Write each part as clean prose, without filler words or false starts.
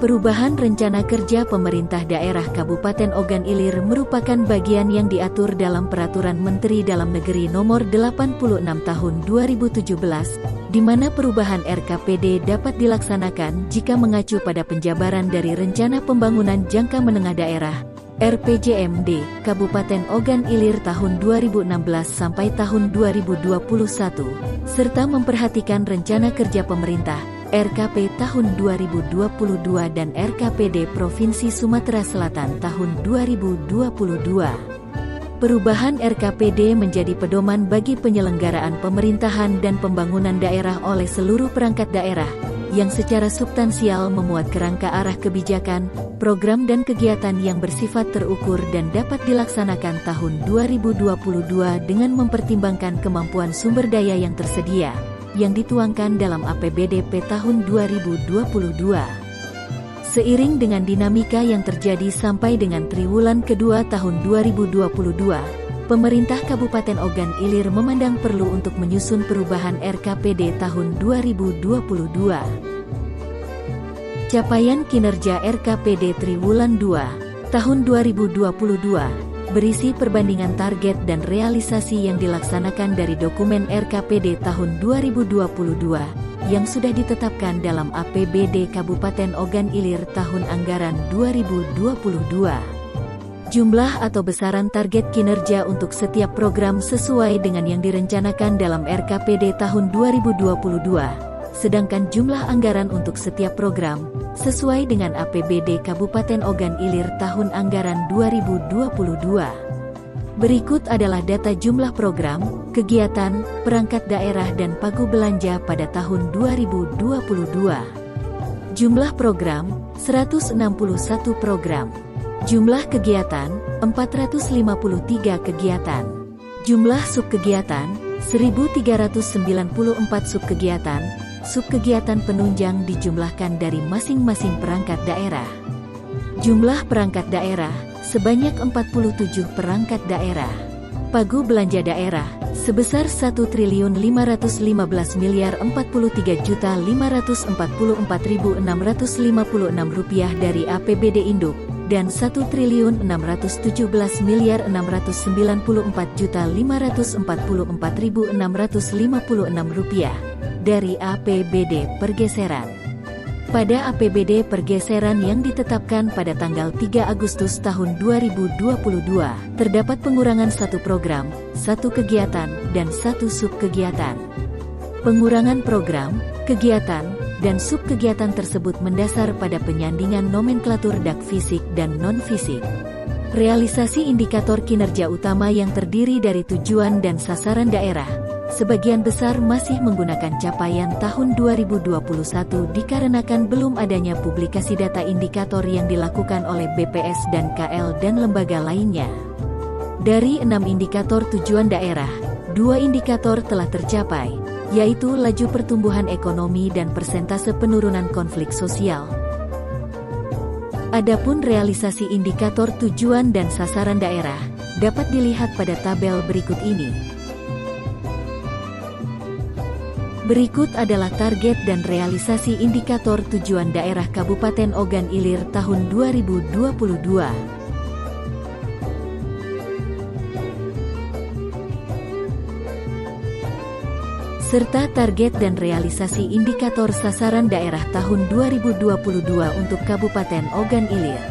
Perubahan rencana kerja pemerintah daerah Kabupaten Ogan Ilir merupakan bagian yang diatur dalam Peraturan Menteri Dalam Negeri Nomor 86 Tahun 2017, di mana perubahan RKPD dapat dilaksanakan jika mengacu pada penjabaran dari Rencana Pembangunan Jangka Menengah Daerah (RPJMD) Kabupaten Ogan Ilir tahun 2016 sampai tahun 2021, serta memperhatikan rencana kerja pemerintah RKP tahun 2022 dan RKPD Provinsi Sumatera Selatan tahun 2022. Perubahan RKPD menjadi pedoman bagi penyelenggaraan pemerintahan dan pembangunan daerah oleh seluruh perangkat daerah, yang secara substansial memuat kerangka arah kebijakan, program dan kegiatan yang bersifat terukur dan dapat dilaksanakan tahun 2022 dengan mempertimbangkan kemampuan sumber daya yang tersedia, yang dituangkan dalam APBDP tahun 2022. Seiring dengan dinamika yang terjadi sampai dengan triwulan kedua tahun 2022, pemerintah Kabupaten Ogan Ilir memandang perlu untuk menyusun perubahan RKPD tahun 2022. Capaian kinerja RKPD triwulan 2 tahun 2022 berisi perbandingan target dan realisasi yang dilaksanakan dari dokumen RKPD tahun 2022 yang sudah ditetapkan dalam APBD Kabupaten Ogan Ilir tahun anggaran 2022. Jumlah atau besaran target kinerja untuk setiap program sesuai dengan yang direncanakan dalam RKPD tahun 2022, sedangkan jumlah anggaran untuk setiap program sesuai dengan APBD Kabupaten Ogan Ilir tahun anggaran 2022. Berikut adalah data jumlah program, kegiatan, perangkat daerah dan pagu belanja pada tahun 2022. Jumlah program, 161 program. Jumlah kegiatan, 453 kegiatan. Jumlah subkegiatan, 1.394 subkegiatan. Subkegiatan penunjang dijumlahkan dari masing-masing perangkat daerah. Jumlah perangkat daerah, sebanyak 47 perangkat daerah. Pagu belanja daerah, sebesar Rp1.553.544.656 dari APBD Induk, dan Rp1.617.594.656 dari APBD Pergeseran. Pada APBD Pergeseran yang ditetapkan pada tanggal 3 Agustus tahun 2022, terdapat pengurangan 1 program, 1 kegiatan, dan 1 subkegiatan. Pengurangan program, kegiatan, dan subkegiatan tersebut mendasar pada penyandingan nomenklatur DAK fisik dan non-fisik. Realisasi indikator kinerja utama yang terdiri dari tujuan dan sasaran daerah, sebagian besar masih menggunakan capaian tahun 2021 dikarenakan belum adanya publikasi data indikator yang dilakukan oleh BPS dan KL dan lembaga lainnya. Dari 6 indikator tujuan daerah, 2 indikator telah tercapai, yaitu laju pertumbuhan ekonomi dan persentase penurunan konflik sosial. Adapun realisasi indikator tujuan dan sasaran daerah dapat dilihat pada tabel berikut ini. Berikut adalah target dan realisasi indikator tujuan daerah Kabupaten Ogan Ilir tahun 2022. Serta target dan realisasi indikator sasaran daerah tahun 2022 untuk Kabupaten Ogan Ilir.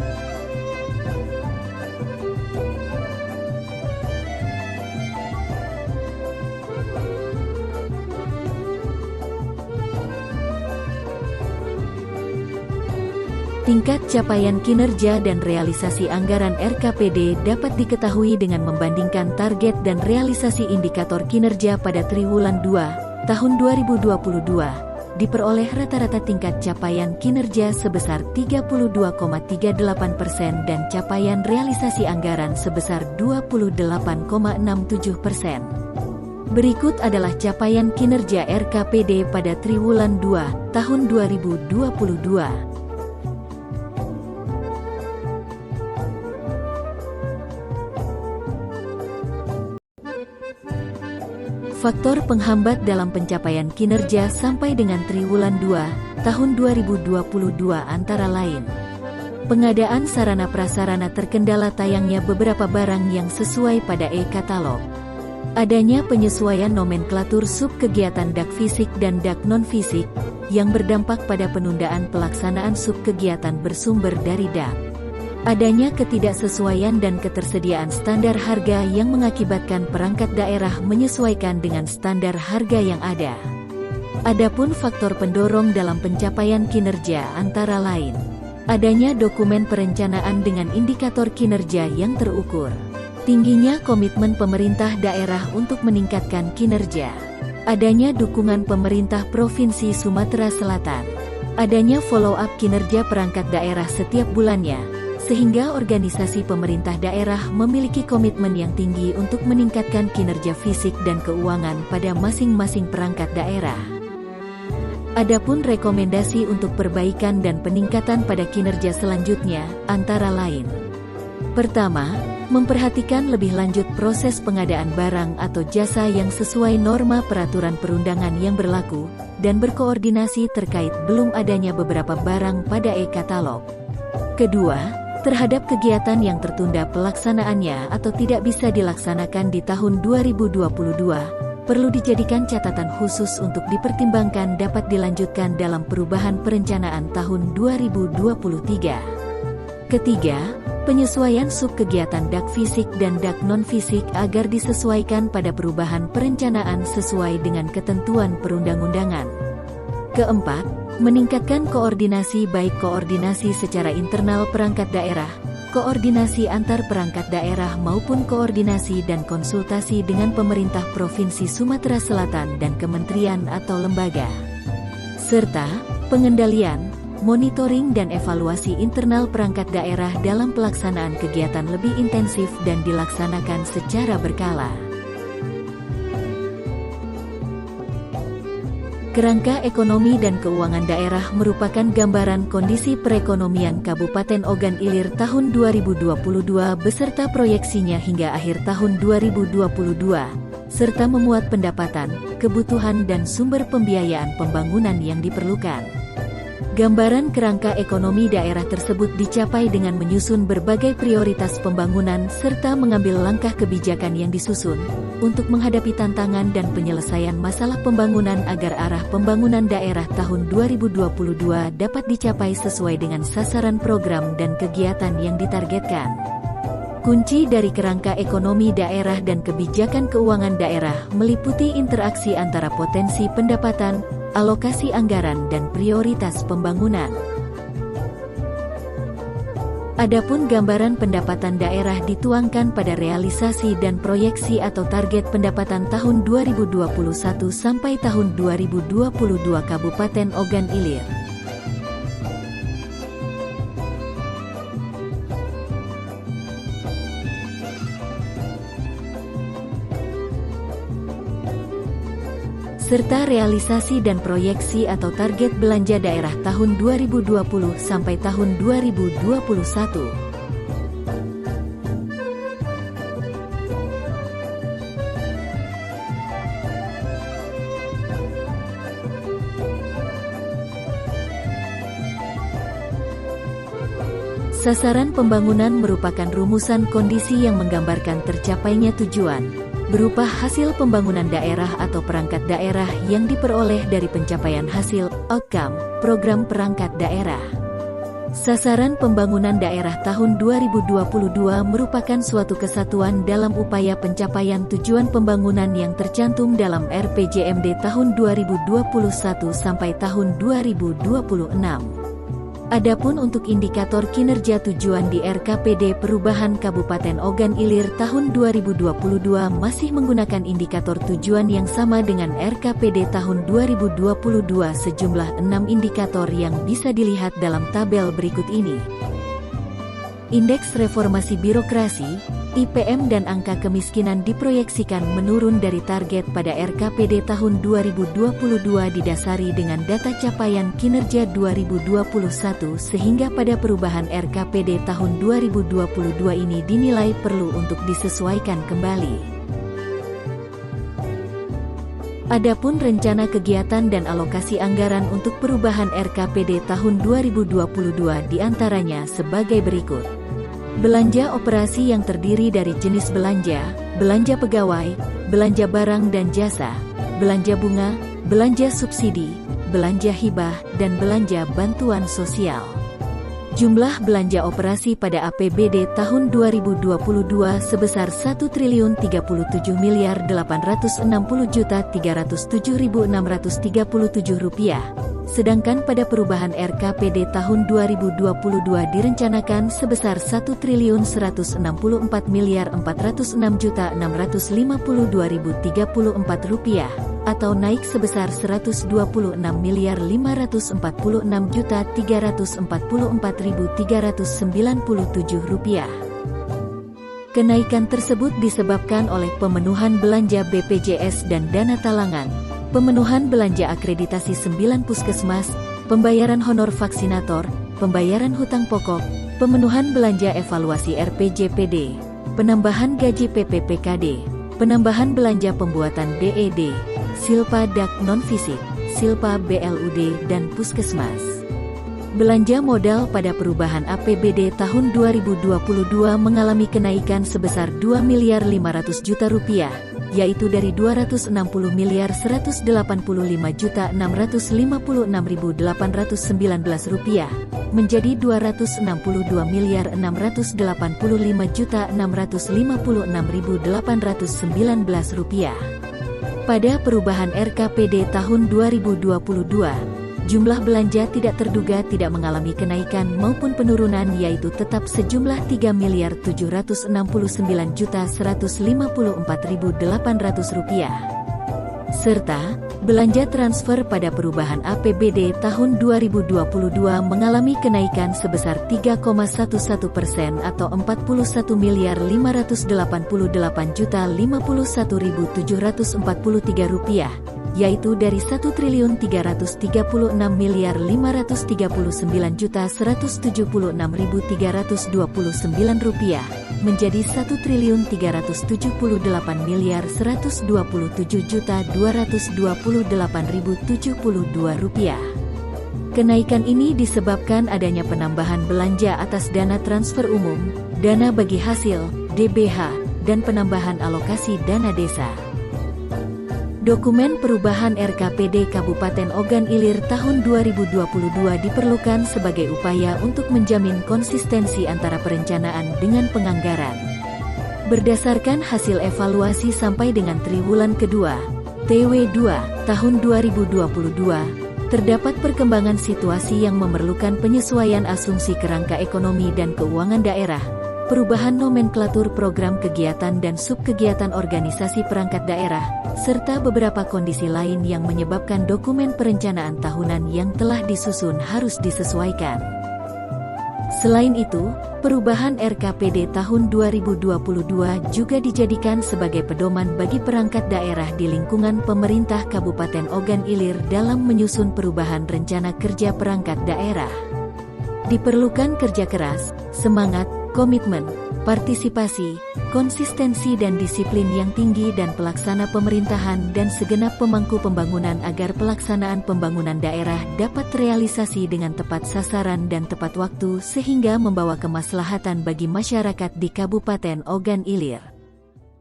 Tingkat capaian kinerja dan realisasi anggaran RKPD dapat diketahui dengan membandingkan target dan realisasi indikator kinerja pada triwulan 2 tahun 2022, diperoleh rata-rata tingkat capaian kinerja sebesar 32,38% dan capaian realisasi anggaran sebesar 28,67%. Berikut adalah capaian kinerja RKPD pada triwulan 2 tahun 2022. Faktor penghambat dalam pencapaian kinerja sampai dengan triwulan 2 tahun 2022 antara lain: pengadaan sarana prasarana terkendala tayangnya beberapa barang yang sesuai pada e-katalog, adanya penyesuaian nomenklatur sub-kegiatan DAK fisik dan DAK non-fisik, yang berdampak pada penundaan pelaksanaan sub-kegiatan bersumber dari DAK, adanya ketidaksesuaian dan ketersediaan standar harga yang mengakibatkan perangkat daerah menyesuaikan dengan standar harga yang ada. Adapun faktor pendorong dalam pencapaian kinerja antara lain: adanya dokumen perencanaan dengan indikator kinerja yang terukur, tingginya komitmen pemerintah daerah untuk meningkatkan kinerja, adanya dukungan pemerintah Provinsi Sumatera Selatan, adanya follow-up kinerja perangkat daerah setiap bulannya, sehingga organisasi pemerintah daerah memiliki komitmen yang tinggi untuk meningkatkan kinerja fisik dan keuangan pada masing-masing perangkat daerah. Adapun rekomendasi untuk perbaikan dan peningkatan pada kinerja selanjutnya antara lain: pertama, memperhatikan lebih lanjut proses pengadaan barang atau jasa yang sesuai norma peraturan perundangan yang berlaku, dan berkoordinasi terkait belum adanya beberapa barang pada e-katalog. Kedua, terhadap kegiatan yang tertunda pelaksanaannya atau tidak bisa dilaksanakan di tahun 2022, perlu dijadikan catatan khusus untuk dipertimbangkan dapat dilanjutkan dalam perubahan perencanaan tahun 2023. Ketiga, penyesuaian sub-kegiatan DAK fisik dan DAK non-fisik agar disesuaikan pada perubahan perencanaan sesuai dengan ketentuan perundang-undangan. Keempat, meningkatkan koordinasi baik koordinasi secara internal perangkat daerah, koordinasi antar perangkat daerah maupun koordinasi dan konsultasi dengan pemerintah Provinsi Sumatera Selatan dan kementerian atau lembaga. Serta, pengendalian, monitoring dan evaluasi internal perangkat daerah dalam pelaksanaan kegiatan lebih intensif dan dilaksanakan secara berkala. Kerangka ekonomi dan keuangan daerah merupakan gambaran kondisi perekonomian Kabupaten Ogan Ilir tahun 2022 beserta proyeksinya hingga akhir tahun 2022, serta memuat pendapatan, kebutuhan dan sumber pembiayaan pembangunan yang diperlukan. Gambaran kerangka ekonomi daerah tersebut dicapai dengan menyusun berbagai prioritas pembangunan serta mengambil langkah kebijakan yang disusun untuk menghadapi tantangan dan penyelesaian masalah pembangunan agar arah pembangunan daerah tahun 2022 dapat dicapai sesuai dengan sasaran program dan kegiatan yang ditargetkan. Kunci dari kerangka ekonomi daerah dan kebijakan keuangan daerah meliputi interaksi antara potensi pendapatan, alokasi anggaran dan prioritas pembangunan. Adapun gambaran pendapatan daerah dituangkan pada realisasi dan proyeksi atau target pendapatan tahun 2021 sampai tahun 2022 Kabupaten Ogan Ilir. Serta realisasi dan proyeksi atau target belanja daerah tahun 2020 sampai tahun 2021. Sasaran pembangunan merupakan rumusan kondisi yang menggambarkan tercapainya tujuan berupa hasil pembangunan daerah atau perangkat daerah yang diperoleh dari pencapaian hasil, outcome, program perangkat daerah. Sasaran pembangunan daerah tahun 2022 merupakan suatu kesatuan dalam upaya pencapaian tujuan pembangunan yang tercantum dalam RPJMD tahun 2021 sampai tahun 2026. Adapun untuk indikator kinerja tujuan di RKPD Perubahan Kabupaten Ogan Ilir tahun 2022 masih menggunakan indikator tujuan yang sama dengan RKPD tahun 2022 sejumlah 6 indikator yang bisa dilihat dalam tabel berikut ini. Indeks reformasi birokrasi, IPM dan angka kemiskinan diproyeksikan menurun dari target pada RKPD tahun 2022 didasari dengan data capaian kinerja 2021 sehingga pada perubahan RKPD tahun 2022 ini dinilai perlu untuk disesuaikan kembali. Adapun rencana kegiatan dan alokasi anggaran untuk perubahan RKPD tahun 2022 diantaranya sebagai berikut. Belanja operasi yang terdiri dari jenis belanja pegawai, belanja barang dan jasa, belanja bunga, belanja subsidi, belanja hibah, dan belanja bantuan sosial. Jumlah belanja operasi pada APBD tahun 2022 sebesar Rp1.860.307.637 sedangkan pada perubahan RKPD tahun 2022 direncanakan sebesar Rp1.406.406.652.034 atau naik sebesar Rp126.546.344.397. Kenaikan tersebut disebabkan oleh pemenuhan belanja BPJS dan dana talangan, pemenuhan belanja akreditasi 9 puskesmas, pembayaran honor vaksinator, pembayaran hutang pokok, pemenuhan belanja evaluasi RPJPD, penambahan gaji PPPKD, penambahan belanja pembuatan DED, Silpa Dak non-fisik, Silpa BLUD dan puskesmas. Belanja modal pada perubahan APBD tahun 2022 mengalami kenaikan sebesar Rp2.500.000.000, yaitu dari Rp260.185.656.819 menjadi Rp262.686.656.819. Pada perubahan RKPD tahun 2022, jumlah belanja tidak terduga tidak mengalami kenaikan maupun penurunan yaitu tetap sejumlah Rp3.769.154.800. Serta, belanja transfer pada perubahan APBD tahun 2022 mengalami kenaikan sebesar 3,11% atau Rp48.058.051.743, yaitu dari Rp1.336.539.176.329 menjadi Rp1.378.227.228.072. Kenaikan ini disebabkan adanya penambahan belanja atas dana transfer umum, dana bagi hasil, DBH, dan penambahan alokasi dana desa. Dokumen perubahan RKPD Kabupaten Ogan Ilir tahun 2022 diperlukan sebagai upaya untuk menjamin konsistensi antara perencanaan dengan penganggaran. Berdasarkan hasil evaluasi sampai dengan triwulan kedua, TW2, tahun 2022, terdapat perkembangan situasi yang memerlukan penyesuaian asumsi kerangka ekonomi dan keuangan daerah, perubahan nomenklatur program kegiatan dan subkegiatan organisasi perangkat daerah, serta beberapa kondisi lain yang menyebabkan dokumen perencanaan tahunan yang telah disusun harus disesuaikan. Selain itu, perubahan RKPD tahun 2022 juga dijadikan sebagai pedoman bagi perangkat daerah di lingkungan pemerintah Kabupaten Ogan Ilir dalam menyusun perubahan rencana kerja perangkat daerah. Diperlukan kerja keras, semangat, komitmen, partisipasi, konsistensi dan disiplin yang tinggi dan pelaksana pemerintahan dan segenap pemangku pembangunan agar pelaksanaan pembangunan daerah dapat terrealisasi dengan tepat sasaran dan tepat waktu sehingga membawa kemaslahatan bagi masyarakat di Kabupaten Ogan Ilir.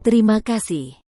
Terima kasih.